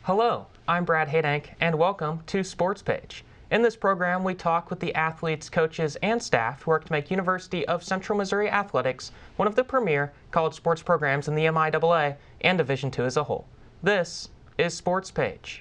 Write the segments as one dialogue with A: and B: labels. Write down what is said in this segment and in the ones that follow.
A: Hello, I'm Brad Hadank, and welcome to Sportspage. In this program, we talk with the athletes, coaches, and staff who work to make University of Central Missouri Athletics one of the premier college sports programs in the MIAA and Division II as a whole. This is Sportspage.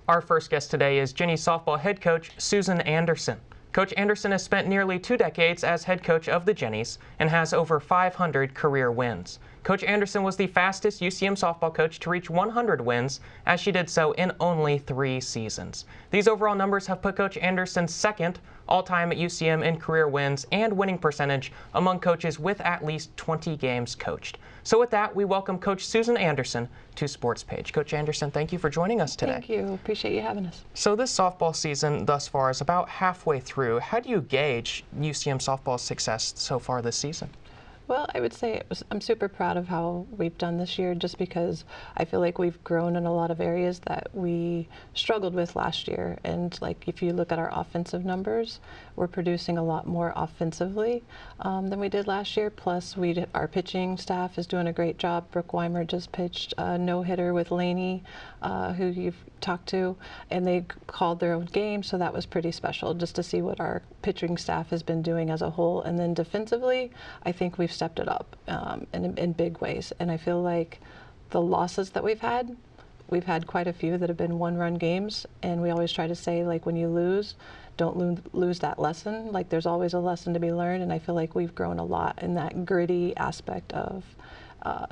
A: Our first guest today is Jennies softball head coach Susan Anderson. Coach Anderson has spent nearly 2 decades as head coach of the Jennies and has over 500 career wins. Coach Anderson was the fastest UCM softball coach to reach 100 wins, as she did so in only 3 seasons. These overall numbers have put Coach Anderson second all-time at UCM in career wins and winning percentage among coaches with at least 20 games coached. So with that, we welcome Coach Susan Anderson to Sportspage. Coach Anderson, thank you for joining us today.
B: Thank you. Appreciate you having us.
A: So this softball season thus far is about halfway through. How do you gauge UCM softball's success so far this season?
B: Well, I would say I'm super proud of how we've done this year, just because I feel like we've grown in a lot of areas that we struggled with last year. And like, if you look at our offensive numbers, we're producing a lot more offensively than we did last year. Plus, our pitching staff is doing a great job. Brooke Weimer just pitched a no-hitter with Laney, who you've talked to, and they called their own game, so that was pretty special just to see what our pitching staff has been doing as a whole. And then defensively, I think we've stepped it up in big ways. And I feel like the losses that we've had quite a few that have been one-run games, and we always try to say, like, when you lose, don't lose that lesson. Like, there's always a lesson to be learned, and I feel like we've grown a lot in that gritty aspect of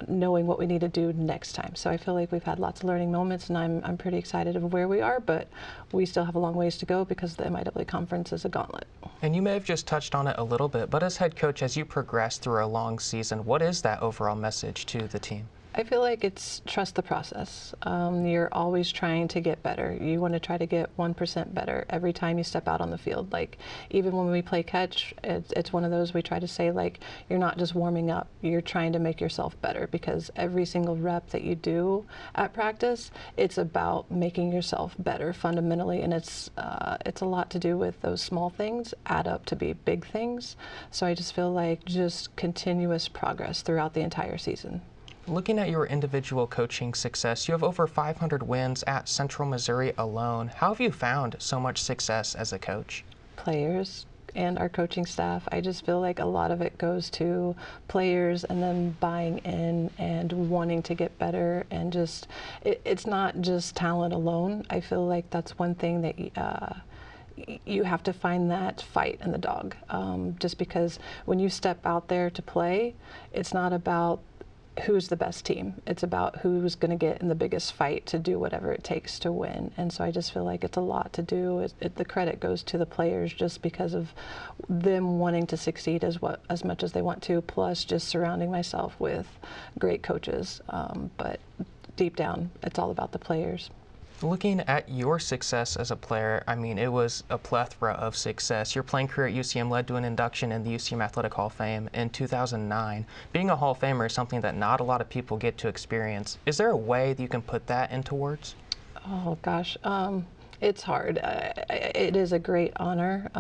B: knowing what we need to do next time. So I feel like we've had lots of learning moments, and I'm pretty excited of where we are, but we still have a long ways to go because the MIAA conference is a gauntlet.
A: And you may have just touched on it a little bit, but as head coach, as you progress through a long season, what is that overall message to the team?
B: I feel like it's trust the process. You're always trying to get better. You want to try to get 1% better every time you step out on the field. Like, even when we play catch, it's one of those we try to say, like, you're not just warming up, you're trying to make yourself better, because every single rep that you do at practice, it's about making yourself better fundamentally, and it's a lot to do with those small things add up to be big things. So I just feel like just continuous progress throughout the entire season.
A: Looking at your individual coaching success, you have over 500 wins at Central Missouri alone. How have you found so much success as a coach?
B: Players and our coaching staff. I just feel like a lot of it goes to players and then buying in and wanting to get better, and just it's not just talent alone. I feel like that's one thing that you have to find that fight in the dog, just because when you step out there to play, it's not about who's the best team. It's about who's going to get in the biggest fight to do whatever it takes to win. And so I just feel like it's a lot to do. The credit goes to the players just because of them wanting to succeed as much as they want to, plus just surrounding myself with great coaches. But deep down, it's all about the players.
A: Looking at your success as a player, I mean, it was a plethora of success. Your playing career at UCM led to an induction in the UCM Athletic Hall of Fame in 2009. Being a Hall of Famer is something that not a lot of people get to experience. Is there a way that you can put that into words?
B: Oh, gosh. It's hard. It is a great honor.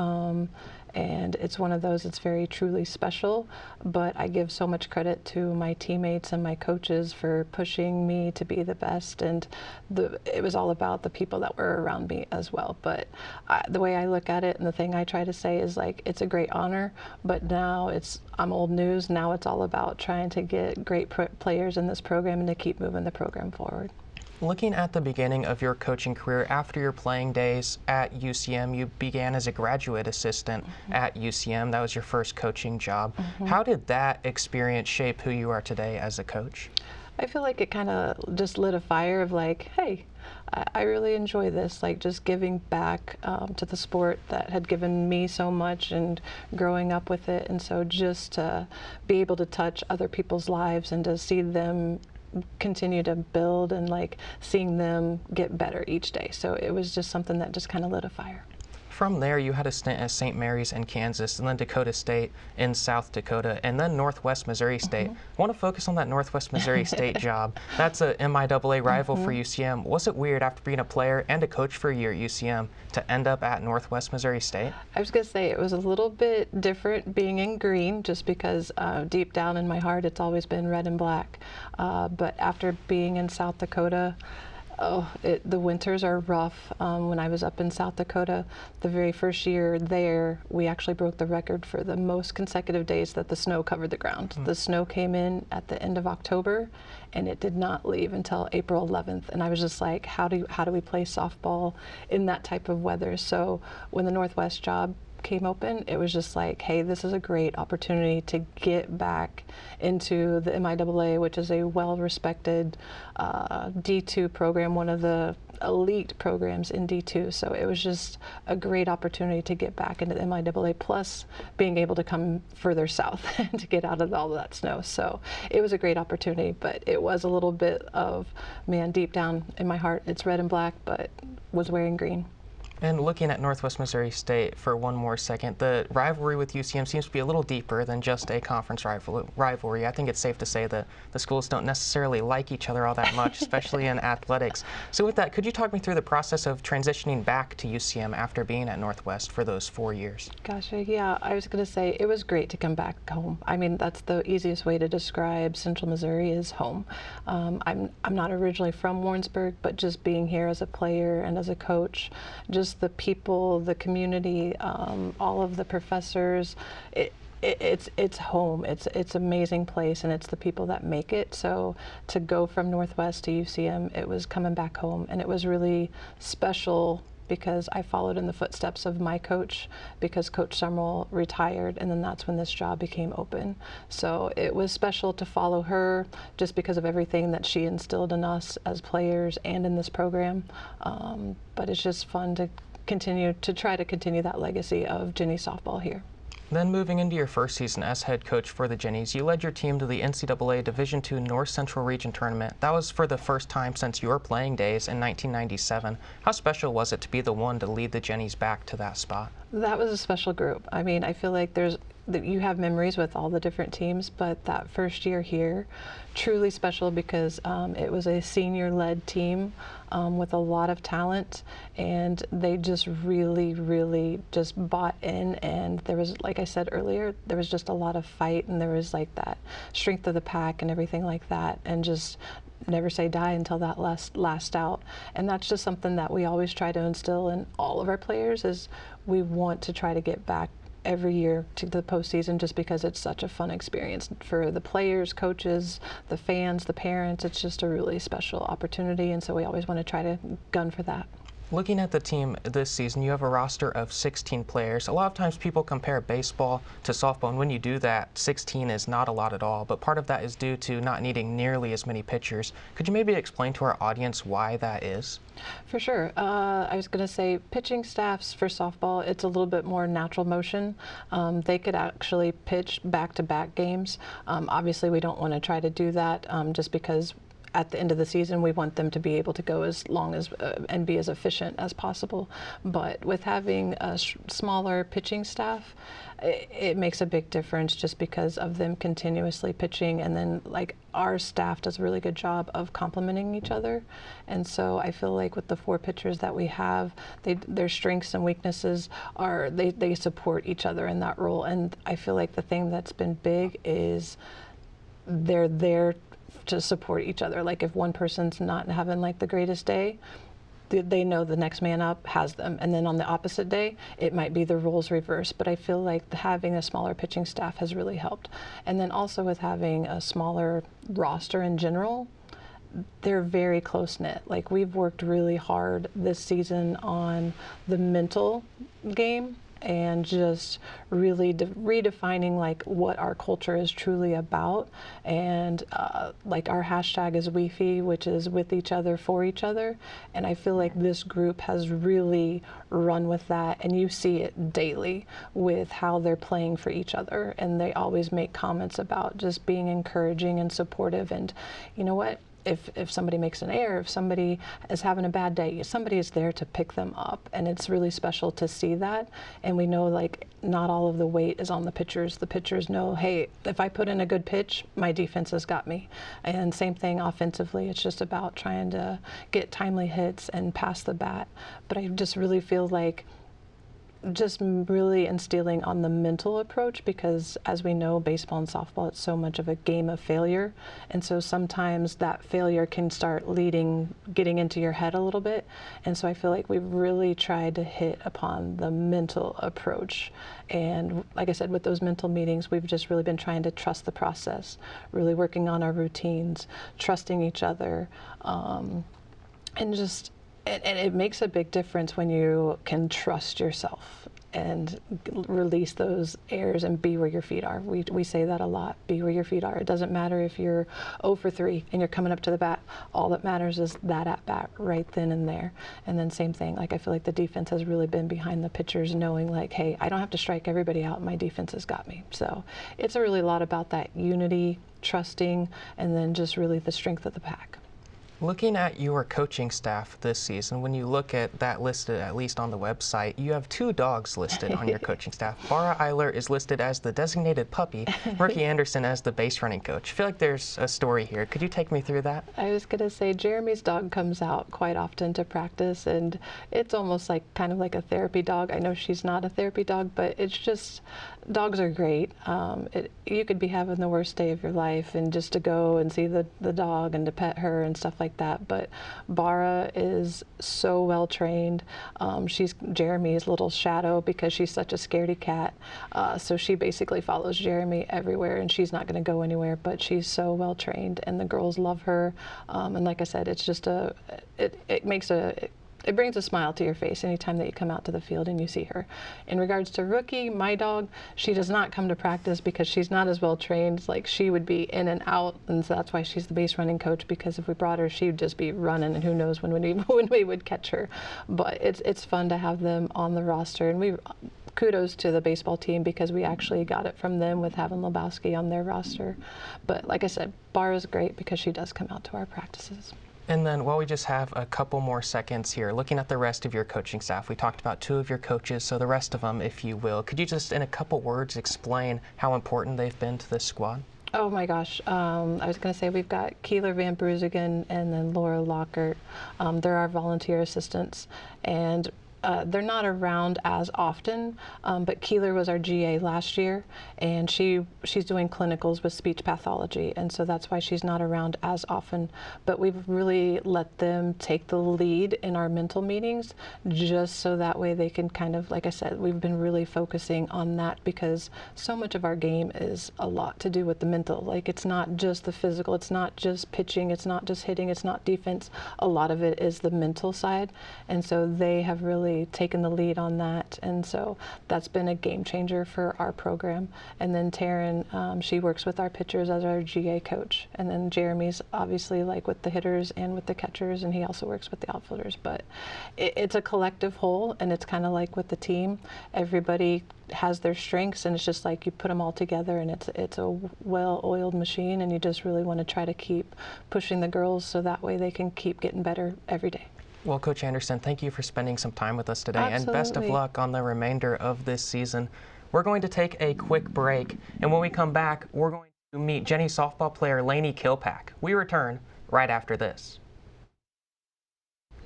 B: And it's one of those that's very truly special, but I give so much credit to my teammates and my coaches for pushing me to be the best, and it was all about the people that were around me as well. But the way I look at it, and the thing I try to say is, like, it's a great honor, but now I'm old news. Now it's all about trying to get great players in this program and to keep moving the program forward.
A: Looking at the beginning of your coaching career, after your playing days at UCM, you began as a graduate assistant at UCM. That was your first coaching job. How did that experience shape who you are today as a coach?
B: I feel like it kind of just lit a fire of, like, hey, I really enjoy this, like, just giving back to the sport that had given me so much and growing up with it. And so just to be able to touch other people's lives and to see them continue to build, and like seeing them get better each day. So it was just something that just kind of lit a fire.
A: from there, you had a stint at St. Mary's in Kansas, and then Dakota State in South Dakota, and then Northwest Missouri State. I want to focus on that Northwest Missouri State job. That's a MIAA rival for UCM. Was it weird after being a player and a coach for a year at UCM to end up at Northwest Missouri State?
B: I was going to say it was a little bit different being in green, just because deep down in my heart it's always been red and black. But after being in South Dakota, the winters are rough. When I was up in South Dakota, the very first year there, we actually broke the record for the most consecutive days that the snow covered the ground. The snow came in at the end of October, and it did not leave until April 11th. And I was just like, how do we play softball in that type of weather? So when the Northwest job came open, it was just like, hey, this is a great opportunity to get back into the MIAA, which is a well-respected D2 program, one of the elite programs in D2. So it was just a great opportunity to get back into the MIAA, plus being able to come further south and to get out of all of that snow. So it was a great opportunity, but it was a little bit of, man, deep down in my heart, it's red and black, but was wearing green.
A: And looking at Northwest Missouri State for one more second, the rivalry with UCM seems to be a little deeper than just a conference rivalry. I think it's safe to say that the schools don't necessarily like each other all that much, especially in athletics. So with that, could you talk me through the process of transitioning back to UCM after being at Northwest for those 4 years?
B: Gosh, yeah, I was going to say it was great to come back home. I mean, that's the easiest way to describe Central Missouri is home. I'm not originally from Warrensburg, but just being here as a player and as a coach, just the people, the community, all of the professors, it's home. It's an amazing place, and it's the people that make it. So to go from Northwest to UCM, it was coming back home, and it was really special because I followed in the footsteps of my coach, because Coach Summerall retired, and then that's when this job became open. So it was special to follow her just because of everything that she instilled in us as players and in this program. But it's just fun to try to continue that legacy of Jennies softball here.
A: Then moving into your first season as head coach for the Jennies, you led your team to the NCAA Division II North Central Region Tournament. That was for the first time since your playing days in 1997. How special was it to be the one to lead the Jennies back to that spot?
B: That was a special group. I mean, I feel like you have memories with all the different teams, but that first year here, truly special because it was a senior-led team with a lot of talent, and they just really just bought in, and there was, like I said earlier, there was just a lot of fight, and there was like that strength of the pack and everything like that, and just never say die until that last out. And that's just something that we always try to instill in all of our players, is we want to try to get back every year to the postseason, just because it's such a fun experience for the players, coaches, the fans, the parents. It's just a really special opportunity, and so we always want to try to gun for that.
A: Looking at the team this season, you have a roster of 16 players. A lot of times people compare baseball to softball, and when you do that, 16 is not a lot at all, but part of that is due to not needing nearly as many pitchers. Could you maybe explain to our audience why that is?
B: For sure. I was going to say pitching staffs for softball, it's a little bit more natural motion. They could actually pitch back-to-back games. Obviously, we don't want to try to do that just because at the end of the season, we want them to be able to go as long as and be as efficient as possible. But with having a smaller pitching staff, it makes a big difference just because of them continuously pitching, and then like our staff does a really good job of complementing each other. And so I feel like with the 4 pitchers that we have, their strengths and weaknesses are, they support each other in that role. And I feel like the thing that's been big is they're there to support each other. Like if one person's not having like the greatest day, they know the next man up has them, and then on the opposite day it might be the roles reversed. But I feel like having a smaller pitching staff has really helped. And then also with having a smaller roster in general, they're very close-knit. Like we've worked really hard this season on the mental game and just really redefining like what our culture is truly about. And like our hashtag is WeFi, which is with each other for each other. And I feel like this group has really run with that, and you see it daily with how they're playing for each other. And they always make comments about just being encouraging and supportive. And you know what? if somebody makes an error, if somebody is having a bad day, somebody is there to pick them up, and it's really special to see that. And we know like not all of the weight is on the pitchers. The pitchers know, hey, if I put in a good pitch, my defense has got me. And same thing offensively. It's just about trying to get timely hits and pass the bat. But I just really feel like just really instilling on the mental approach, because as we know, baseball and softball, it's so much of a game of failure, and so sometimes that failure can start getting into your head a little bit. And so I feel like we've really tried to hit upon the mental approach, and like I said, with those mental meetings, we've just really been trying to trust the process, really working on our routines, trusting each other, and just it makes a big difference when you can trust yourself and release those errors and be where your feet are. We say that a lot, be where your feet are. It doesn't matter if you're 0 for 3 and you're coming up to the bat. All that matters is that at bat right then and there. And then same thing, like I feel like the defense has really been behind the pitchers, knowing like, hey, I don't have to strike everybody out. My defense has got me. So it's a really lot about that unity, trusting, and then just really the strength of the pack.
A: Looking at your coaching staff this season, when you look at that listed, at least on the website, you have 2 dogs listed on your coaching staff. Bara Eiler is listed as the designated puppy, Ricky Anderson as the base running coach. I feel like there's a story here. Could you take me through that?
B: I was going to say Jeremy's dog comes out quite often to practice, and it's almost like kind of like a therapy dog. I know she's not a therapy dog, but it's just, dogs are great. You could be having the worst day of your life, and just to go and see the dog and to pet her and stuff like that. But Bara is so well trained. She's Jeremy's little shadow because she's such a scaredy cat. So she basically follows Jeremy everywhere, and she's not going to go anywhere, but she's so well trained, and the girls love her. And like I said, it's just it brings a smile to your face anytime that you come out to the field and you see her. In regards to Rookie, my dog, she does not come to practice because she's not as well trained. Like, she would be in and out, and so that's why she's the base running coach, because if we brought her, she would just be running, and who knows when we would catch her. But it's fun to have them on the roster, and kudos to the baseball team because we actually got it from them with having Lebowski on their roster. But like I said, Bara's great because she does come out to our practices.
A: And then while we just have a couple more seconds here, looking at the rest of your coaching staff, we talked about 2 of your coaches, so the rest of them, if you will, could you just in a couple words explain how important they've been to this squad?
B: Oh my gosh, I was going to say we've got Keeler Van Bruzigen and then Laura Lockert. They're our volunteer assistants, and they're not around as often, but Keeler was our GA last year, and she's doing clinicals with speech pathology, and so that's why she's not around as often. But we've really let them take the lead in our mental meetings, just so that way they can kind of, like I said, we've been really focusing on that because so much of our game is a lot to do with the mental. Like, it's not just the physical, it's not just pitching, it's not just hitting, it's not defense. A lot of it is the mental side, and so they have really taken the lead on that, and so that's been a game changer for our program. And then Taryn, she works with our pitchers as our GA coach, and then Jeremy's obviously like with the hitters and with the catchers, and he also works with the outfielders. But it's a collective whole, and it's kind of like with the team, everybody has their strengths, and it's just like you put them all together, and it's a well-oiled machine, and you just really want to try to keep pushing the girls so that way they can keep getting better every day.
A: Well, Coach Anderson, thank you for spending some time with us today.
B: Absolutely.
A: And best of luck on the remainder of this season. We're going to take a quick break, and when we come back, we're going to meet Jennies softball player Laney Killpack. We return right after this.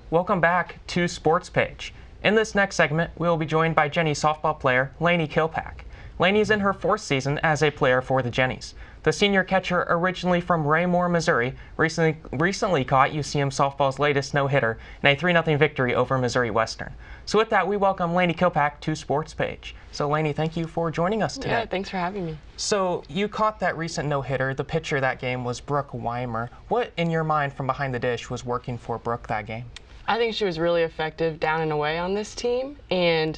A: Welcome back to Sportspage. In this next segment, we will be joined by Jennies softball player Laney Killpack. Laney is in her 4th season as a player for the Jennies. The senior catcher, originally from Raymore, Missouri, recently caught UCM softball's latest no-hitter in a 3-0 victory over Missouri Western. So with that, we welcome Laney Killpack to Sportspage. So Laney, thank you for joining us today.
C: Yeah, thanks for having me.
A: So you caught that recent no-hitter. The pitcher that game was Brooke Weimer. What, in your mind, from behind the dish, was working for Brooke that game?
C: I think she was really effective down and away on this team, and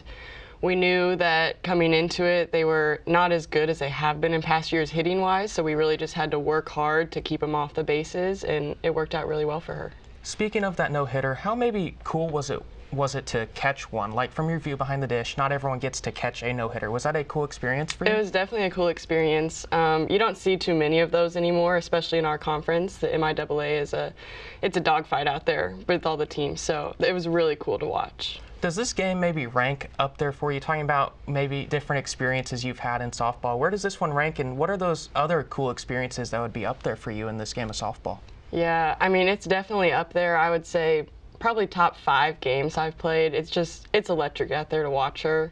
C: we knew that coming into it, they were not as good as they have been in past years hitting-wise, so we really just had to work hard to keep them off the bases, and it worked out really well for her.
A: Speaking of that no-hitter, how maybe cool was it was it to catch one? Like, from your view behind the dish, not everyone gets to catch a no-hitter. Was that a cool experience for you?
C: It was definitely a cool experience. You don't see too many of those anymore, especially in our conference. The MIAA it's a dogfight out there with all the teams, so it was really cool to watch.
A: Does this game maybe rank up there for you? Talking about maybe different experiences you've had in softball, where does this one rank, and what are those other cool experiences that would be up there for you in this game of softball?
C: Yeah, I mean, it's definitely up there. I would say probably top 5 games I've played. It's electric out there to watch her,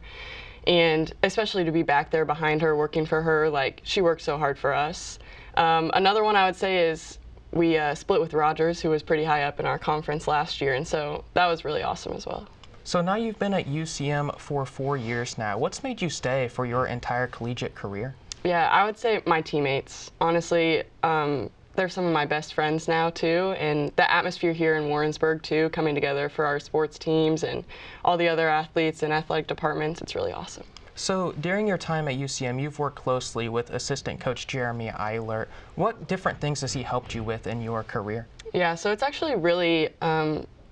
C: and especially to be back there behind her, working for her. Like, she works so hard for us. Another one I would say is we split with Rogers, who was pretty high up in our conference last year, and so that was really awesome as well.
A: So now you've been at UCM for 4 years now. What's made you stay for your entire collegiate career?
C: Yeah, I would say my teammates. Honestly, they're some of my best friends now too, and the atmosphere here in Warrensburg too, coming together for our sports teams and all the other athletes and athletic departments, it's really awesome.
A: So during your time at UCM, you've worked closely with assistant coach Jeremy Eilert. What different things has he helped you with in your career?
C: Yeah, so it's actually really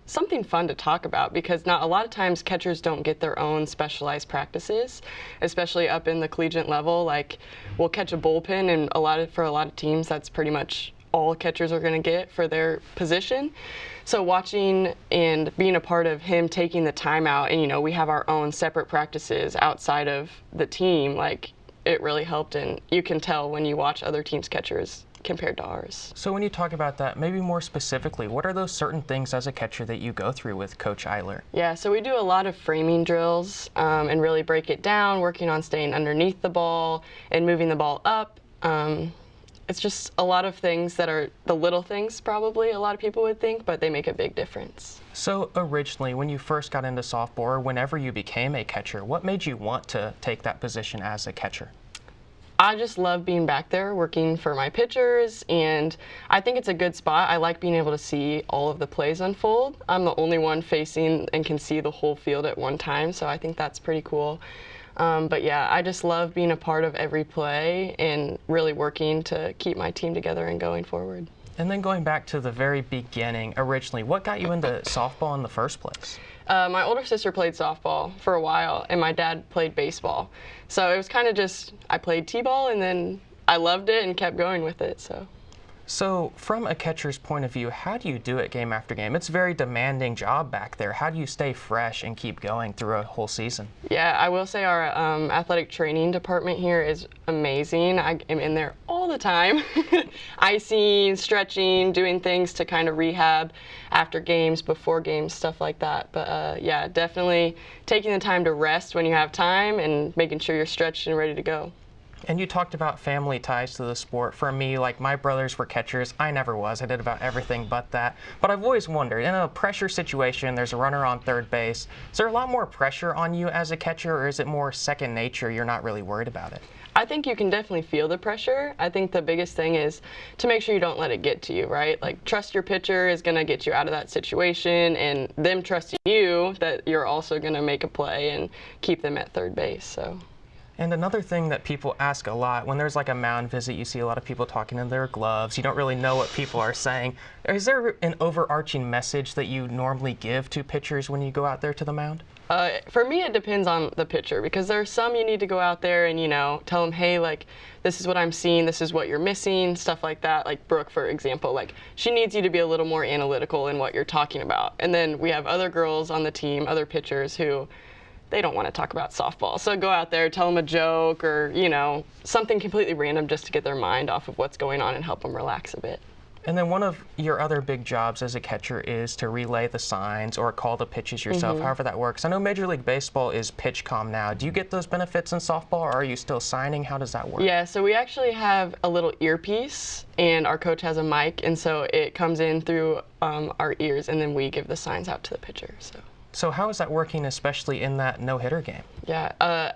C: something fun to talk about, because not a lot of times catchers don't get their own specialized practices, especially up in the collegiate level. Like, we'll catch a bullpen, and for a lot of teams, that's pretty much all catchers are going to get for their position. So watching and being a part of him taking the time out, and we have our own separate practices outside of the team, like, it really helped, and you can tell when you watch other teams' catchers compared to ours.
A: So when you talk about that, maybe more specifically, what are those certain things as a catcher that you go through with Coach Eilert?
C: Yeah, so we do a lot of framing drills and really break it down, working on staying underneath the ball and moving the ball up. It's just a lot of things that are the little things, probably a lot of people would think, but they make a big difference.
A: So originally, when you first got into softball, or whenever you became a catcher, what made you want to take that position as a catcher?
C: I just love being back there working for my pitchers, and I think it's a good spot. I like being able to see all of the plays unfold. I'm the only one facing and can see the whole field at one time, so I think that's pretty cool. But yeah, I just love being a part of every play and really working to keep my team together and going forward.
A: And then going back to the very beginning, originally, what got you into softball in the first place?
C: My older sister played softball for a while, and my dad played baseball. So it was kind of just, I played t-ball, and then I loved it and kept going with it.
A: So from a catcher's point of view, how do you do it game after game? It's a very demanding job back there. How do you stay fresh and keep going through a whole season?
C: Yeah, I will say our athletic training department here is amazing. I am in there all the time, icing, stretching, doing things to kind of rehab after games, before games, stuff like that. But yeah, definitely taking the time to rest when you have time and making sure you're stretched and ready to go.
A: And you talked about family ties to the sport. For me, like, my brothers were catchers. I never was. I did about everything but that. But I've always wondered, in a pressure situation, there's a runner on third base. Is there a lot more pressure on you as a catcher, or is it more second nature? You're not really worried about it?
C: I think you can definitely feel the pressure. I think the biggest thing is to make sure you don't let it get to you, right? Like, trust your pitcher is going to get you out of that situation, and them trusting you that you're also going to make a play and keep them at third base. So.
A: And another thing that people ask a lot, when there's like a mound visit, you see a lot of people talking in their gloves. You don't really know what people are saying. Is there an overarching message that you normally give to pitchers when you go out there to the mound?
C: For me, it depends on the pitcher, because there are some you need to go out there and, tell them, hey, like, this is what I'm seeing, this is what you're missing, stuff like that. Like Brooke, for example, like, she needs you to be a little more analytical in what you're talking about. And then we have other girls on the team, other pitchers who, they don't want to talk about softball. So go out there, tell them a joke or, something completely random just to get their mind off of what's going on and help them relax a bit.
A: And then one of your other big jobs as a catcher is to relay the signs or call the pitches yourself, however that works. I know Major League Baseball is PitchCom now. Do you get those benefits in softball, or are you still signing? How does that work?
C: Yeah, so we actually have a little earpiece, and our coach has a mic, and so it comes in through our ears, and then we give the signs out to the pitcher.
A: So how is that working, especially in that no-hitter game?
C: Yeah,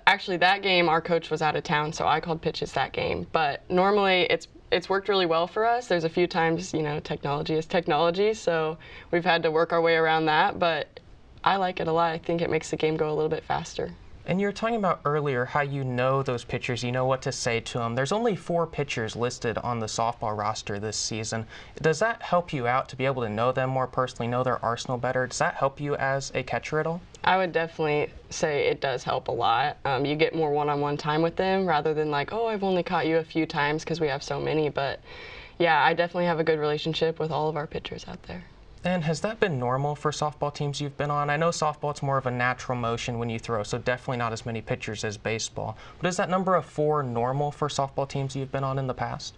C: actually that game our coach was out of town, so I called pitches that game. But normally it's worked really well for us. There's a few times, technology is technology, so we've had to work our way around that, but I like it a lot. I think it makes the game go a little bit faster.
A: And you were talking about earlier how you know those pitchers, you know what to say to them. There's only 4 pitchers listed on the softball roster this season. Does that help you out to be able to know them more personally, know their arsenal better? Does that help you as a catcher at all?
C: I would definitely say it does help a lot. You get more one-on-one time with them rather than like, oh, I've only caught you a few times because we have so many. But yeah, I definitely have a good relationship with all of our pitchers out there.
A: And has that been normal for softball teams you've been on? I know softball, it's more of a natural motion when you throw, so definitely not as many pitchers as baseball. But is that number of 4 normal for softball teams you've been on in the past?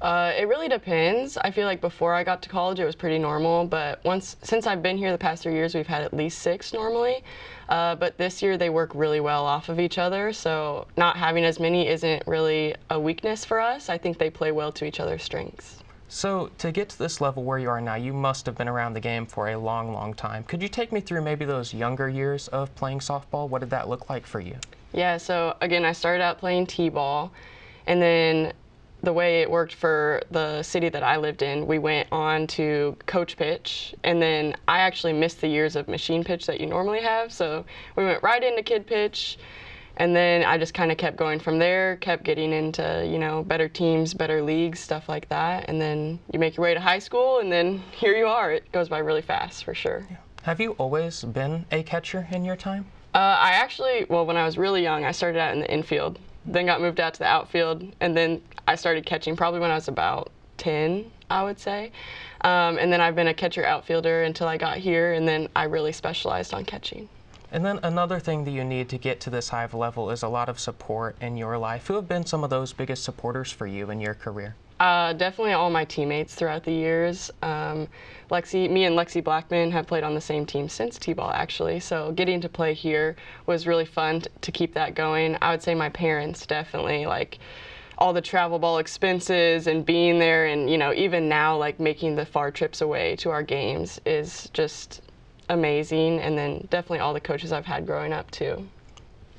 C: It really depends. I feel like before I got to college, it was pretty normal, but since I've been here the past 3 years, we've had at least 6 normally. But this year, they work really well off of each other, so not having as many isn't really a weakness for us. I think they play well to each other's strengths.
A: So to get to this level where you are now, you must have been around the game for a long, long time. Could you take me through maybe those younger years of playing softball? What did that look like for you?
C: Yeah, so again, I started out playing t-ball, and then the way it worked for the city that I lived in, we went on to coach pitch, and then I actually missed the years of machine pitch that you normally have, so we went right into kid pitch. And then I just kind of kept going from there, kept getting into, you know, better teams, better leagues, stuff like that. And then you make your way to high school, and then here you are. It goes by really fast, for sure.
A: Yeah. Have you always been a catcher in your time?
C: I actually, well, when I was really young, I started out in the infield, then got moved out to the outfield, and then I started catching probably when I was about 10, I would say. And then I've been a catcher outfielder until I got here, and then I really specialized on catching.
A: And then another thing that you need to get to this high level is a lot of support in your life. Who have been some of those biggest supporters for you in your career?
C: Definitely all my teammates throughout the years. Me and Lexi Blackman have played on the same team since T-ball, actually. So getting to play here was really fun to keep that going. I would say my parents definitely, like all the travel ball expenses and being there, and you know, even now, like making the far trips away to our games is just amazing. And then definitely all the coaches I've had growing up too.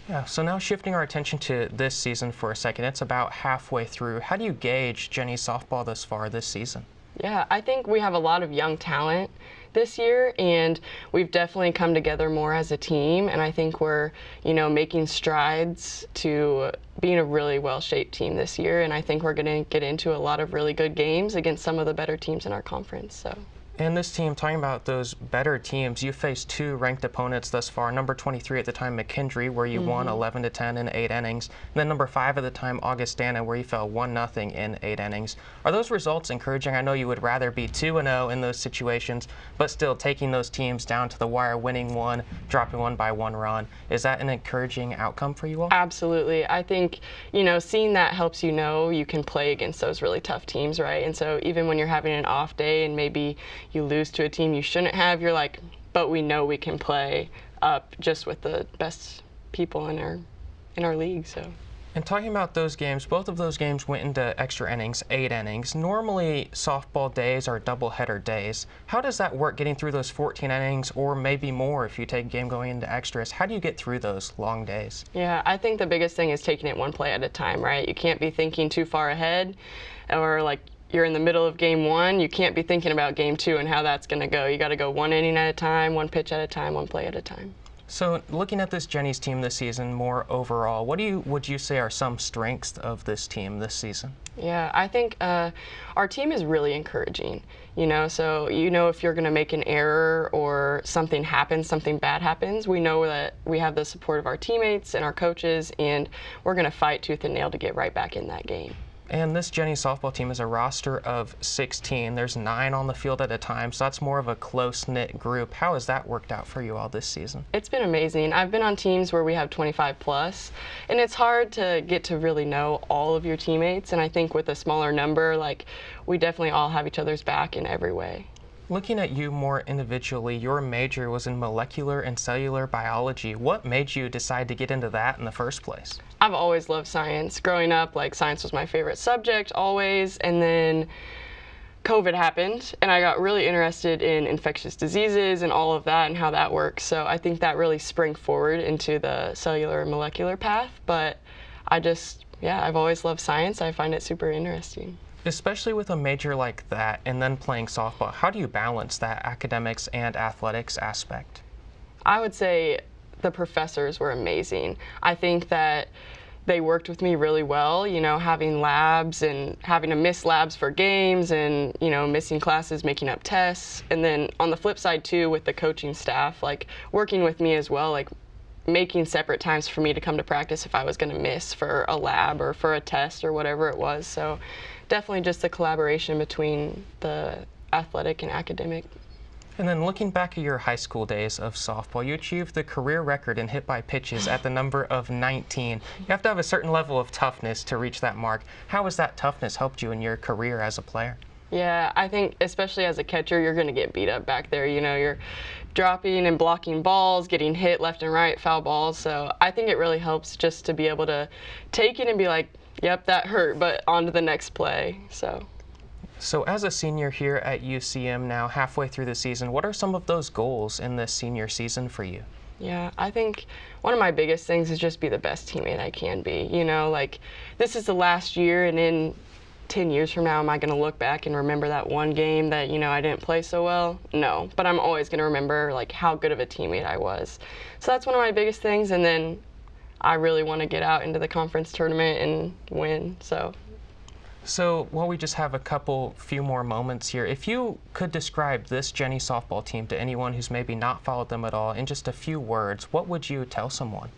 A: Yeah, so now shifting our attention to this season for a second, it's about halfway through. How do you gauge Jennies softball thus far this season?
C: Yeah, I think we have a lot of young talent this year, and we've definitely come together more as a team, and I think we're, you know, making strides to being a really well-shaped team this year, and I think we're going to get into a lot of really good games against some of the better teams in our conference. So.
A: And this team, talking about those better teams, you faced 2 ranked opponents thus far. Number 23 at the time, McKendree, where you won 11-10 in 8 innings. And then number 5 at the time, Augustana, where you fell 1-0 in 8 innings. Are those results encouraging? I know you would rather be 2-0 in those situations, but still taking those teams down to the wire, winning 1, dropping 1 by 1 run. Is that an encouraging outcome for you all?
C: Absolutely. I think, you know, seeing that helps you know you can play against those really tough teams, right? And so even when you're having an off day and maybe you lose to a team you shouldn't have, you're like, but we know we can play up just with the best people in our league. So.
A: And talking about those games, both of those games went into extra innings, 8 innings. Normally, softball days are doubleheader days. How does that work, getting through those 14 innings, or maybe more if you take a game going into extras? How do you get through those long days?
C: Yeah, I think the biggest thing is taking it one play at a time, right? You can't be thinking too far ahead, or like you're in the middle of game 1, you can't be thinking about game 2 and how that's going to go. You got to go 1 inning at a time, 1 pitch at a time, 1 play at a time.
A: So looking at this Jennies team this season more overall, what would you say are some strengths of this team this season?
C: Yeah, I think our team is really encouraging, you know, so you know if you're going to make an error or something happens, something bad happens, we know that we have the support of our teammates and our coaches, and we're going to fight tooth and nail to get right back in that game.
A: And this Jennies softball team is a roster of 16. There's 9 on the field at a time, so that's more of a close-knit group. How has that worked out for you all this season?
C: It's been amazing. I've been on teams where we have 25 plus, and it's hard to get to really know all of your teammates, and I think with a smaller number, like, we definitely all have each other's back in every way.
A: Looking at you more individually, your major was in molecular and cellular biology. What made you decide to get into that in the first place?
C: I've always loved science. Growing up, like, science was my favorite subject, always, and then COVID happened, and I got really interested in infectious diseases and all of that and how that works, so I think that really sprang forward into the cellular and molecular path, but I've always loved science. I find it super interesting.
A: Especially with a major like that and then playing softball, how do you balance that academics and athletics aspect?
C: I would say the professors were amazing. I think that they worked with me really well, you know, having labs and having to miss labs for games and, you know, missing classes, making up tests. And then on the flip side too, with the coaching staff, like working with me as well, like making separate times for me to come to practice if I was going to miss for a lab or for a test or whatever it was. So definitely just the collaboration between the athletic and academic.
A: And then looking back at your high school days of softball, you achieved the career record in hit by pitches at the number of 19. You have to have a certain level of toughness to reach that mark. How has that toughness helped you in your career as a player?
C: Yeah, I think especially as a catcher, you're going to get beat up back there. You know, you're dropping and blocking balls, getting hit left and right, foul balls. So I think it really helps just to be able to take it and be like, yep, that hurt, but on to the next play.
A: So as a senior here at UCM now, halfway through the season, what are some of those goals in this senior season for you?
C: Yeah, I think one of my biggest things is just be the best teammate I can be. You know, like this is the last year, and in 10 years from now, am I going to look back and remember that one game that, you know, I didn't play so well? No, but I'm always going to remember like how good of a teammate I was. So that's one of my biggest things, and then I really want to get out into the conference tournament and win.
A: So while we just have a few more moments here, if you could describe this Jennies softball team to anyone who's maybe not followed them at all in just a few words, what would you tell someone?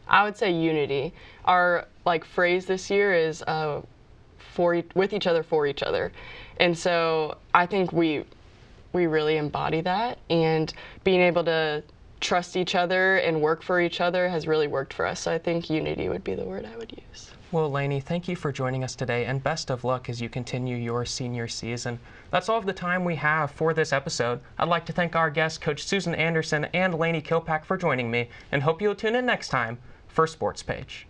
C: I would say unity. Our like phrase this year is with each other, for each other. And so I think we really embody that, and being able to trust each other and work for each other has really worked for us. So I think unity would be the word I would use.
A: Well, Laney, thank you for joining us today, and best of luck as you continue your senior season. That's all of the time we have for this episode. I'd like to thank our guests, Coach Susan Anderson and Laney Killpack, for joining me, and hope you'll tune in next time for Sportspage.